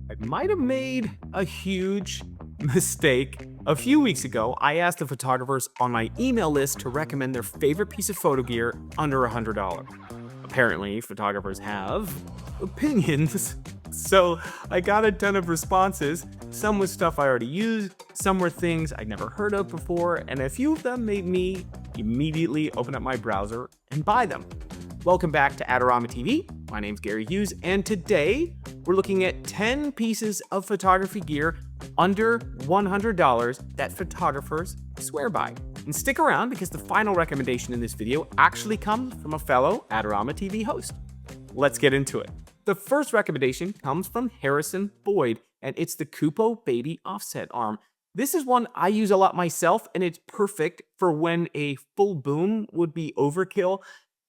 I might have made a huge mistake. A few weeks ago, I asked the photographers on my email list to recommend their favorite piece of photo gear under $100. Apparently, photographers have opinions. So I got a ton of responses. Some was stuff I already used, some were things I'd never heard of before, and a few of them made me immediately open up my browser and buy them. Welcome back to Adorama TV. My name's Gary Hughes, and today we're looking at 10 pieces of photography gear under $100 that photographers swear by. And stick around because the final recommendation in this video actually comes from a fellow Adorama TV host. Let's get into it. The first recommendation comes from Harrison Boyd, and it's the Kupo Baby Offset Arm. This is one I use a lot myself, and it's perfect for when a full boom would be overkill.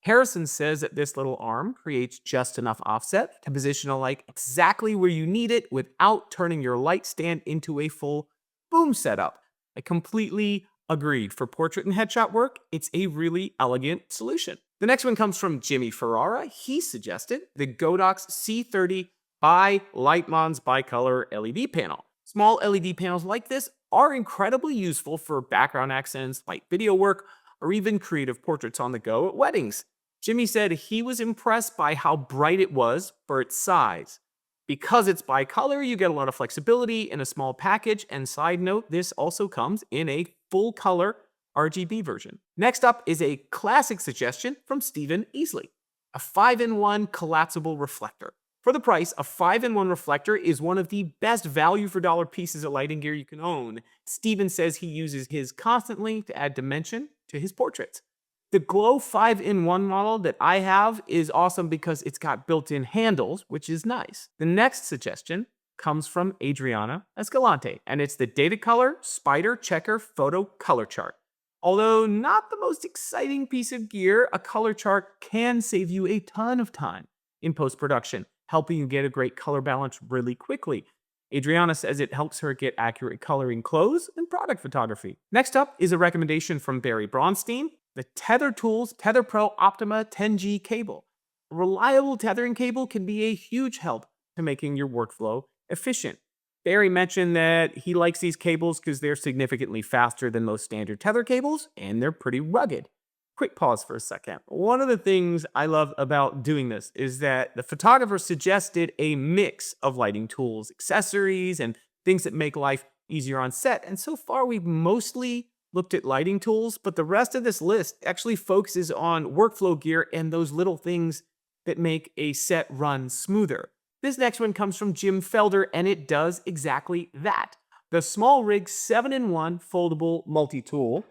Harrison says that this little arm creates just enough offset to position a light exactly where you need it without turning your light stand into a full boom setup. I completely agreed. For portrait and headshot work, it's a really elegant solution. The next one comes from Jimmy Ferrara. He suggested the Godox C30 by Litemons Bicolor LED panel. Small LED panels like this are incredibly useful for background accents, light video work, or even creative portraits on the go at weddings. Jimmy said he was impressed by how bright it was for its size. Because it's bicolor, you get a lot of flexibility in a small package, and side note, this also comes in a full color RGB version. Next up is a classic suggestion from Stephen Easley, a 5-in-1 collapsible reflector. For the price, a 5-in-1 reflector is one of the best value for dollar pieces of lighting gear you can own. Stephen says he uses his constantly to add dimension to his portraits. The Glow 5-in-1 model that I have is awesome because it's got built-in handles, which is nice. The next suggestion comes from Adriana Escalante, and it's the Datacolor Spyder Checkr Photo Color Chart. Although not the most exciting piece of gear, a color chart can save you a ton of time in post-production, helping you get a great color balance really quickly. Adriana says it helps her get accurate color in clothes and product photography. Next up is a recommendation from Barry Bronstein, the Tether Tools TetherPro Optima 10G cable. A reliable tethering cable can be a huge help to making your workflow efficient. Barry mentioned that he likes these cables because they're significantly faster than most standard tether cables, and they're pretty rugged. Quick pause for a second. One of the things I love about doing this is that the photographer suggested a mix of lighting tools, accessories, and things that make life easier on set. And so far, we've mostly looked at lighting tools, but the rest of this list actually focuses on workflow gear and those little things that make a set run smoother. This next one comes from Jim Felder, and it does exactly that. The SmallRig 7-in-1 foldable multi-tool.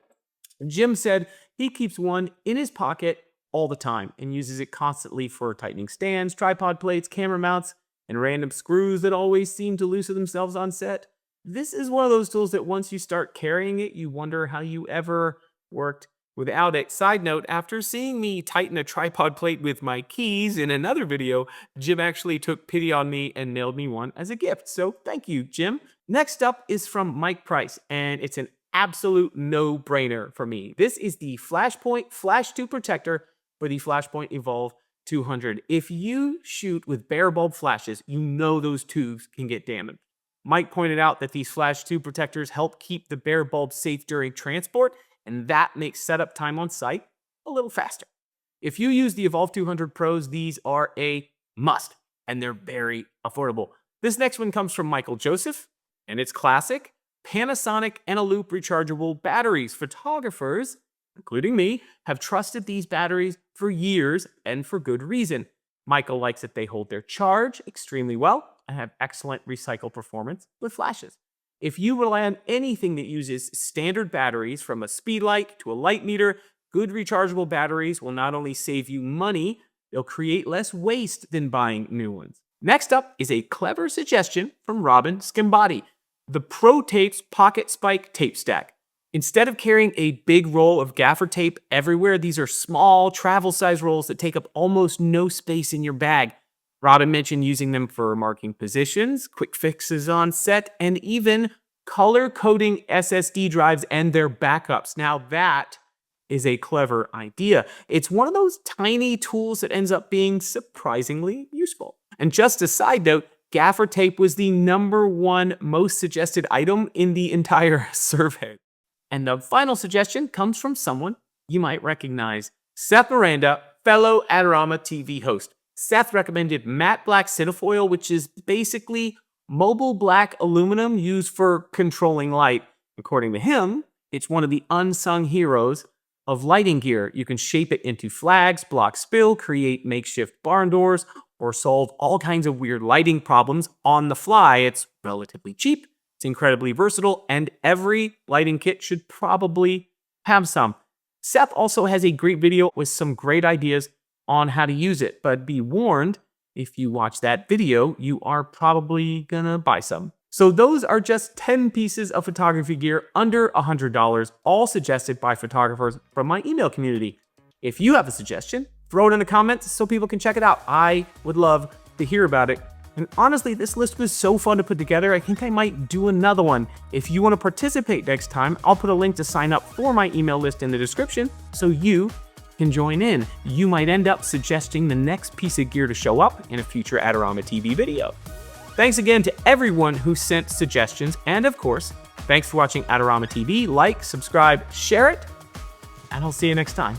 Jim said he keeps one in his pocket all the time and uses it constantly for tightening stands, tripod plates, camera mounts, and random screws that always seem to loosen themselves on set. This is one of those tools that once you start carrying it, you wonder how you ever worked without it. Side note, after seeing me tighten a tripod plate with my keys in another video, Jim actually took pity on me and mailed me one as a gift. So thank you, Jim. Next up is from Mike Price, and it's an absolute no-brainer for me. This is the Flashpoint Flash Tube Protector for the Flashpoint Evolve 200. If you shoot with bare bulb flashes, you know those tubes can get damaged. Mike pointed out that these flash tube protectors help keep the bare bulb safe during transport, and that makes setup time on site a little faster. If you use the Evolve 200 Pros, these are a must, and they're very affordable. This next one comes from Michael Joseph, and it's classic. Panasonic Eneloop rechargeable batteries. Photographers, including me, have trusted these batteries for years, and for good reason. Michael likes that they hold their charge extremely well and have excellent recycle performance with flashes. If you rely on anything that uses standard batteries, from a speed light to a light meter, good rechargeable batteries will not only save you money, they'll create less waste than buying new ones. Next up is a clever suggestion from Robin Schimbati, the ProTapes Pocket Spike Tape Stack. Instead of carrying a big roll of gaffer tape everywhere, these are small, travel-size rolls that take up almost no space in your bag. Robin mentioned using them for marking positions, quick fixes on set, and even color coding SSD drives and their backups. Now that is a clever idea. It's one of those tiny tools that ends up being surprisingly useful. And just a side note, gaffer tape was the #1 most suggested item in the entire survey. And the final suggestion comes from someone you might recognize. Seth Miranda, fellow Adorama TV host. Seth recommended matte black Cinefoil, which is basically mobile black aluminum used for controlling light. According to him, it's one of the unsung heroes of lighting gear. You can shape it into flags, block spill, create makeshift barn doors, or solve all kinds of weird lighting problems on the fly. It's relatively cheap, it's incredibly versatile, and every lighting kit should probably have some. Seth also has a great video with some great ideas on how to use it, but be warned, if you watch that video, you are probably gonna buy some. So those are just 10 pieces of photography gear under $100, all suggested by photographers from my email community. If you have a suggestion, throw it in the comments so people can check it out. I would love to hear about it. And honestly, this list was so fun to put together, I think I might do another one. If you want to participate next time, I'll put a link to sign up for my email list in the description so you can join in. You might end up suggesting the next piece of gear to show up in a future Adorama TV video. Thanks again to everyone who sent suggestions, and of course, thanks for watching Adorama TV. Like, subscribe, share it, and I'll see you next time.